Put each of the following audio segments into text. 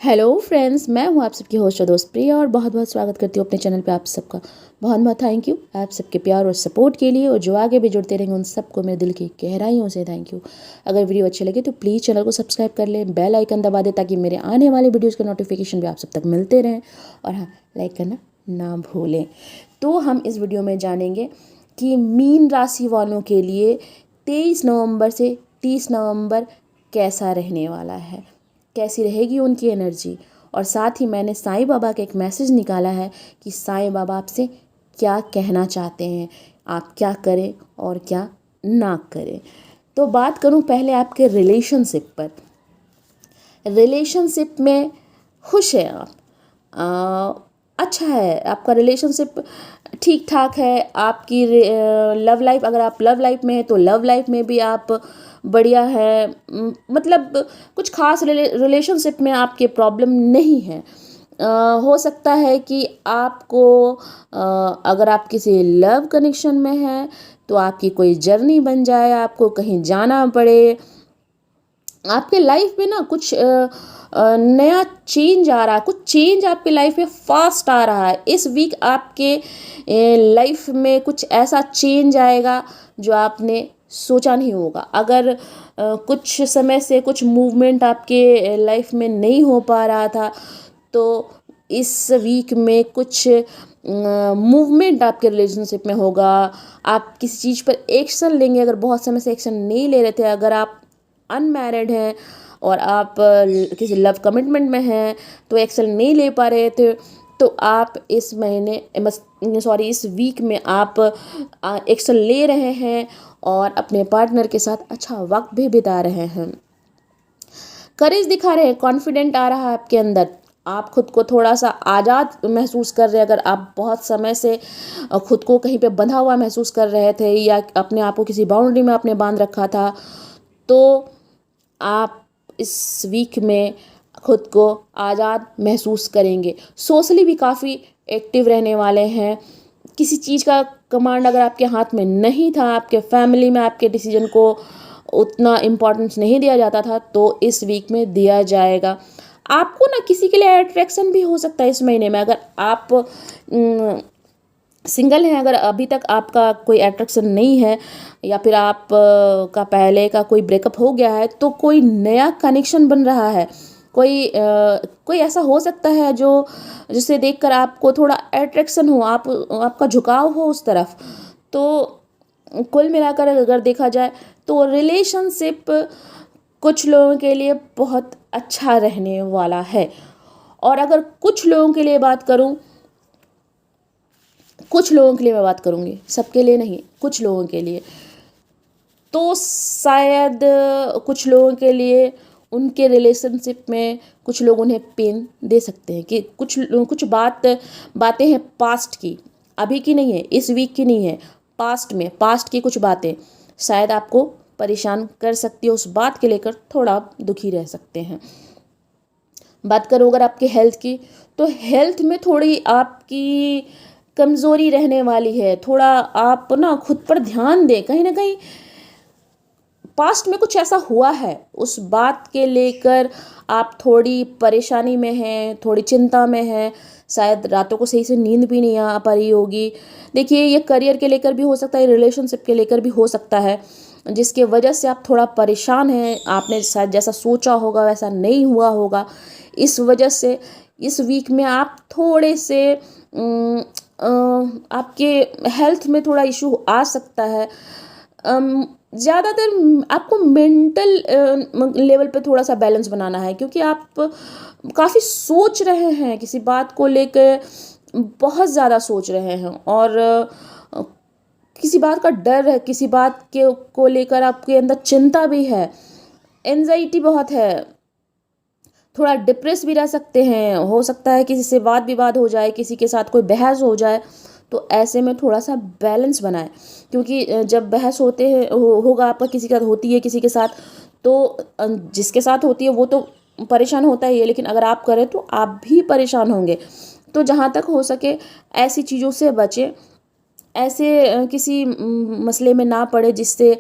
Hello friends, मैं हूं आप सबकी होस्ट और दोस्त प्रिया और बहुत बहुत स्वागत करती हूं अपने चैनल पे आप सबका। बहुत बहुत थैंक यू आप सबके प्यार और सपोर्ट के लिए, और जो आगे भी जुड़ते रहेंगे उन सबको मेरे दिल की गहराइयों से थैंक यू। अगर वीडियो अच्छे लगे तो प्लीज़ चैनल को सब्सक्राइब कर लें, बेल आइकन दबा दें ताकि मेरे आने वाले वीडियोज़ के नोटिफिकेशन भी आप सब तक मिलते रहें। और हाँ, लाइक करना ना भूलें। तो हम इस वीडियो में जानेंगे कि मीन राशि वालों के लिए 23 नवंबर से 30 नवंबर कैसा रहने वाला है, कैसी रहेगी उनकी एनर्जी। और साथ ही मैंने साईं बाबा का एक मैसेज निकाला है कि साईं बाबा आपसे क्या कहना चाहते हैं, आप क्या करें और क्या ना करें। तो बात करूं पहले आपके रिलेशनशिप पर। रिलेशनशिप में खुश हैं आप, अच्छा है आपका रिलेशनशिप, ठीक ठाक है आपकी। लव लाइफ, अगर आप लव लाइफ में है तो लव लाइफ में भी आप बढ़िया है। मतलब कुछ खास रिलेशनशिप में आपके प्रॉब्लम नहीं है। हो सकता है कि आपको अगर आप किसी लव कनेक्शन में हैं तो आपकी कोई जर्नी बन जाए, आपको कहीं जाना पड़े। आपके लाइफ में ना कुछ नया चेंज आ रहा है, कुछ चेंज आपके लाइफ में फास्ट आ रहा है। इस वीक आपके लाइफ में कुछ ऐसा चेंज आएगा जो आपने सोचा नहीं होगा। अगर कुछ समय से कुछ मूवमेंट आपके लाइफ में नहीं हो पा रहा था तो इस वीक में कुछ मूवमेंट आपके रिलेशनशिप में होगा। आप किसी चीज़ पर एक्शन लेंगे, अगर बहुत समय से एक्शन नहीं ले रहे थे, अगर आप अनमैरिड हैं और आप किसी लव कमिटमेंट में हैं तो एक्शन नहीं ले पा रहे थे, तो आप इस महीने सॉरी इस वीक में आप एक्शन ले रहे हैं और अपने पार्टनर के साथ अच्छा वक्त भी बिता रहे हैं। करेज दिखा रहे हैं, कॉन्फिडेंट आ रहा है आपके अंदर, आप खुद को थोड़ा सा आज़ाद महसूस कर रहे हैं। अगर आप बहुत समय से खुद को कहीं पे बंधा हुआ महसूस कर रहे थे या अपने आप को किसी बाउंड्री में आपने बांध रखा था, तो आप इस वीक में खुद को आज़ाद महसूस करेंगे। सोशली भी काफ़ी एक्टिव रहने वाले हैं। किसी चीज़ का कमांड अगर आपके हाथ में नहीं था, आपके फैमिली में आपके डिसीजन को उतना इम्पोर्टेंस नहीं दिया जाता था, तो इस वीक में दिया जाएगा। आपको ना किसी के लिए अट्रैक्शन भी हो सकता है इस महीने में। अगर आप सिंगल हैं, अगर अभी तक आपका कोई अट्रैक्शन नहीं है या फिर आप का पहले का कोई ब्रेकअप हो गया है, तो कोई नया कनेक्शन बन रहा है। कोई ऐसा हो सकता है जो जिसे देखकर आपको थोड़ा अट्रैक्शन हो, आपका झुकाव हो उस तरफ। तो कुल मिलाकर अगर देखा जाए तो रिलेशनशिप कुछ लोगों के लिए बहुत अच्छा रहने वाला है। और अगर कुछ लोगों के लिए बात करूं, कुछ लोगों के लिए मैं बात करूंगी, सबके लिए नहीं, कुछ लोगों के लिए, तो शायद कुछ लोगों के लिए उनके रिलेशनशिप में कुछ लोग उन्हें पेन दे सकते हैं कि कुछ बातें हैं पास्ट की, अभी की नहीं है, इस वीक की नहीं है, पास्ट की कुछ बातें शायद आपको परेशान कर सकती है। उस बात के लेकर थोड़ा आप दुखी रह सकते हैं। बात करूँ अगर आपके हेल्थ की, तो हेल्थ में थोड़ी आपकी कमज़ोरी रहने वाली है। थोड़ा आप ना खुद पर ध्यान दें, कहीं ना कहीं पास्ट में कुछ ऐसा हुआ है, उस बात के लेकर आप थोड़ी परेशानी में हैं, थोड़ी चिंता में हैं। शायद रातों को सही से नींद भी नहीं आ पा रही होगी। देखिए, ये करियर के लेकर भी हो सकता है, रिलेशनशिप के लेकर भी हो सकता है, जिसके वजह से आप थोड़ा परेशान हैं। आपने शायद जैसा सोचा होगा वैसा नहीं हुआ होगा। इस वजह से इस वीक में आप थोड़े से आपके हेल्थ में थोड़ा इशू आ सकता है। ज़्यादातर आपको मेंटल लेवल पे थोड़ा सा बैलेंस बनाना है, क्योंकि आप काफ़ी सोच रहे हैं किसी बात को लेकर, बहुत ज़्यादा सोच रहे हैं और किसी बात का डर है, किसी बात के को लेकर आपके अंदर चिंता भी है, एंजाइटी बहुत है, थोड़ा डिप्रेस भी रह सकते हैं। हो सकता है किसी से वाद विवाद हो जाए, किसी के साथ कोई बहस हो जाए, तो ऐसे में थोड़ा सा बैलेंस बनाएं। क्योंकि जब बहस होगा आपका किसी के साथ, होती है किसी के साथ, तो जिसके साथ होती है वो तो परेशान होता ही है, लेकिन अगर आप करें तो आप भी परेशान होंगे। तो जहाँ तक हो सके ऐसी चीज़ों से बचें, ऐसे किसी मसले में ना पड़े जिससे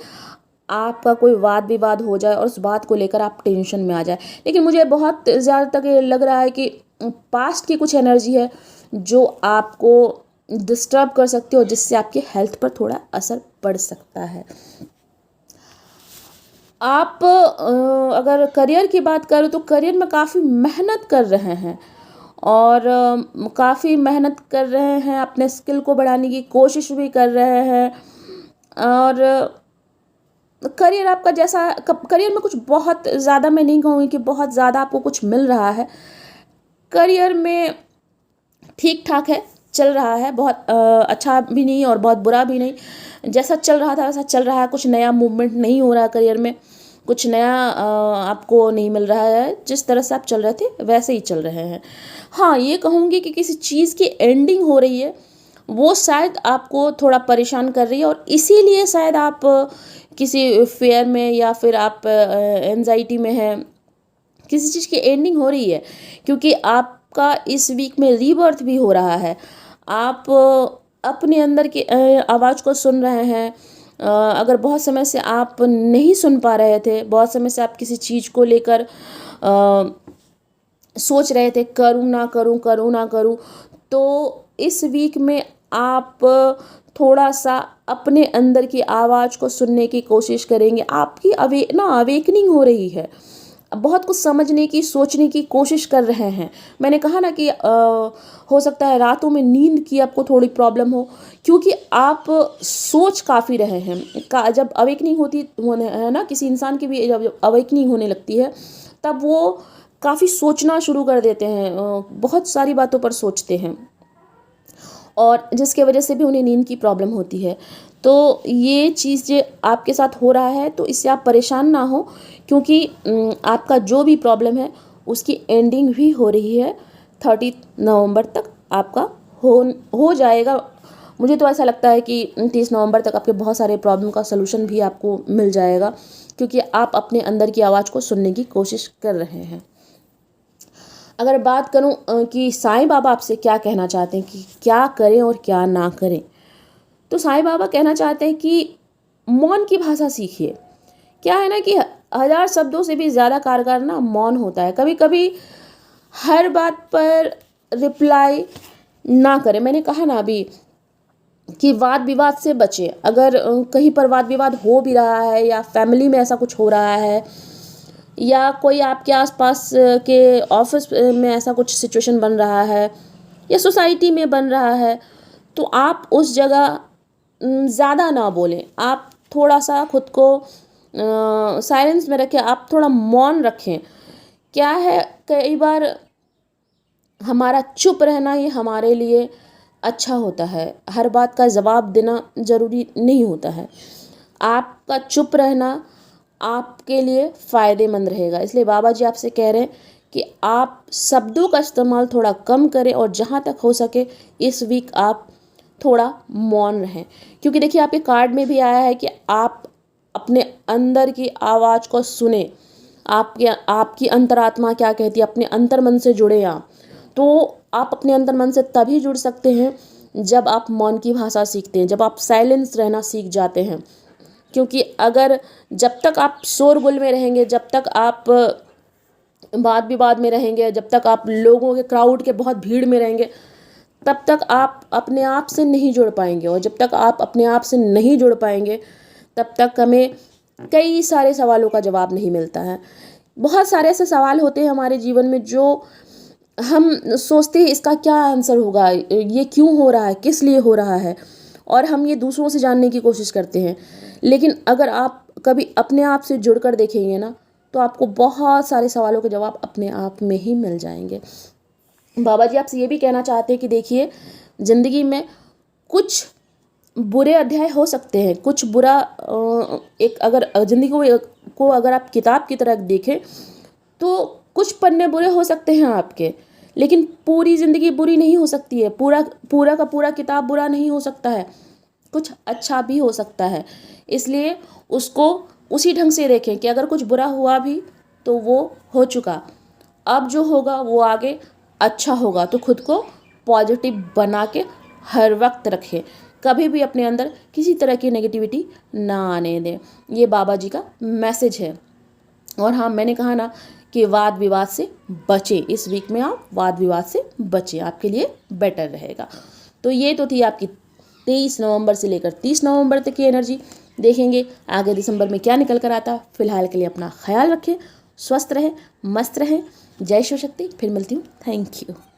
आपका कोई वाद विवाद हो जाए और उस बात को लेकर आप टेंशन में आ जाए। लेकिन मुझे बहुत ज़्यादा तक ये लग रहा है कि पास्ट की कुछ एनर्जी है जो आपको डिस्टर्ब कर सकती है और जिससे आपकी हेल्थ पर थोड़ा असर पड़ सकता है। आप अगर करियर की बात करें तो करियर में काफ़ी मेहनत कर रहे हैं और काफ़ी मेहनत कर रहे हैं, अपने स्किल को बढ़ाने की कोशिश भी कर रहे हैं। और करियर आपका जैसा करियर में कुछ बहुत ज़्यादा, मैं नहीं कहूँगी कि बहुत ज़्यादा आपको कुछ मिल रहा है। करियर में ठीक ठाक है, चल रहा है, बहुत अच्छा भी नहीं और बहुत बुरा भी नहीं। जैसा चल रहा था वैसा चल रहा है, कुछ नया मूवमेंट नहीं हो रहा करियर में, कुछ नया आपको नहीं मिल रहा है। जिस तरह से आप चल रहे थे वैसे ही चल रहे हैं। हाँ, ये कहूँगी कि किसी चीज़ की एंडिंग हो रही है, वो शायद आपको थोड़ा परेशान कर रही है और इसीलिए शायद आप किसी फेयर में या फिर आप एंजाइटी में हैं। किसी चीज़ की एंडिंग हो रही है क्योंकि आपका इस वीक में रीबर्थ भी हो रहा है। आप अपने अंदर की आवाज़ को सुन रहे हैं। अगर बहुत समय से आप नहीं सुन पा रहे थे, बहुत समय से आप किसी चीज़ को लेकर सोच रहे थे करूँ ना करूँ, करूँ ना करूँ, तो इस वीक में आप थोड़ा सा अपने अंदर की आवाज़ को सुनने की कोशिश करेंगे। आपकी अवेकनिंग हो रही है, बहुत कुछ समझने की, सोचने की कोशिश कर रहे हैं। मैंने कहा ना कि हो सकता है रातों में नींद की आपको थोड़ी प्रॉब्लम हो क्योंकि आप सोच काफ़ी रहे हैं। जब अवेकनिंग होती होने है ना, किसी इंसान की भी जब अवेकनिंग होने लगती है तब वो काफ़ी सोचना शुरू कर देते हैं, बहुत सारी बातों पर सोचते हैं और जिसके वजह से भी उन्हें नींद की प्रॉब्लम होती है। तो ये चीज़ जो आपके साथ हो रहा है तो इससे आप परेशान ना हो क्योंकि आपका जो भी प्रॉब्लम है उसकी एंडिंग भी हो रही है। 30 नवंबर तक आपका हो जाएगा। मुझे तो ऐसा लगता है कि 30 नवंबर तक आपके बहुत सारे प्रॉब्लम का सलूशन भी आपको मिल जाएगा क्योंकि आप अपने अंदर की आवाज़ को सुनने की कोशिश कर रहे हैं। अगर बात करूं कि साईं बाबा आपसे क्या कहना चाहते हैं कि क्या करें और क्या ना करें, तो साईं बाबा कहना चाहते हैं कि मौन की भाषा सीखिए। क्या है ना कि 1000 शब्दों से भी ज़्यादा कारगर ना मौन होता है। कभी कभी हर बात पर रिप्लाई ना करें। मैंने कहा ना अभी कि वाद विवाद से बचें। अगर कहीं पर वाद विवाद हो भी रहा है या फैमिली में ऐसा कुछ हो रहा है या कोई आपके आसपास के ऑफिस में ऐसा कुछ सिचुएशन बन रहा है या सोसाइटी में बन रहा है, तो आप उस जगह ज़्यादा ना बोलें। आप थोड़ा सा खुद को साइलेंस में रखें, आप थोड़ा मौन रखें। क्या है, कई बार हमारा चुप रहना ही हमारे लिए अच्छा होता है। हर बात का जवाब देना ज़रूरी नहीं होता है। आपका चुप रहना आपके लिए फ़ायदेमंद रहेगा। इसलिए बाबा जी आपसे कह रहे हैं कि आप शब्दों का इस्तेमाल थोड़ा कम करें और जहाँ तक हो सके इस वीक आप थोड़ा मौन रहें। क्योंकि देखिए आपके कार्ड में भी आया है कि आप अपने अंदर की आवाज़ को सुने, आपकी अंतरात्मा क्या कहती है, अपने अंतर मन से जुड़े आप। तो आप अपने अंतर मन से तभी जुड़ सकते हैं जब आप मौन की भाषा सीखते हैं, जब आप साइलेंस रहना सीख जाते हैं। क्योंकि अगर जब तक आप शोरगुल में रहेंगे, जब तक आप वाद विवाद में रहेंगे, जब तक आप लोगों के क्राउड के बहुत भीड़ में रहेंगे, तब तक आप अपने आप से नहीं जुड़ पाएंगे। और जब तक आप अपने आप से नहीं जुड़ पाएंगे तब तक हमें कई सारे सवालों का जवाब नहीं मिलता है। बहुत सारे ऐसे सवाल होते हैं हमारे जीवन में जो हम सोचते हैं इसका क्या आंसर होगा, ये क्यों हो रहा है, किस लिए हो रहा है, और हम ये दूसरों से जानने की कोशिश करते हैं। लेकिन अगर आप कभी अपने आप से जुड़कर देखेंगे ना, तो आपको बहुत सारे सवालों के जवाब अपने आप में ही मिल जाएंगे। बाबा जी आपसे ये भी कहना चाहते हैं कि देखिए, ज़िंदगी में कुछ बुरे अध्याय हो सकते हैं, कुछ बुरा एक अगर ज़िंदगी को अगर आप किताब की तरह देखें तो कुछ पन्ने बुरे हो सकते हैं आपके, लेकिन पूरी ज़िंदगी बुरी नहीं हो सकती है। पूरा का पूरा किताब बुरा नहीं हो सकता है, कुछ अच्छा भी हो सकता है। इसलिए उसको उसी ढंग से देखें कि अगर कुछ बुरा हुआ भी तो वो हो चुका, अब जो होगा वो आगे अच्छा होगा। तो खुद को पॉजिटिव बना के हर वक्त रखें। कभी भी अपने अंदर किसी तरह की नेगेटिविटी ना आने दें। ये बाबा जी का मैसेज है। और हाँ, मैंने कहा ना कि वाद विवाद से बचें, इस वीक में आप वाद विवाद से बचें, आपके लिए बेटर रहेगा। तो ये तो थी आपकी 23 नवंबर से लेकर 30 नवंबर तक की एनर्जी। देखेंगे आगे दिसंबर में क्या निकल कर आता। फिलहाल के लिए अपना ख्याल रखें, स्वस्थ रहें, मस्त रहें। जय शिव शक्ति। फिर मिलती हूँ। Thank you.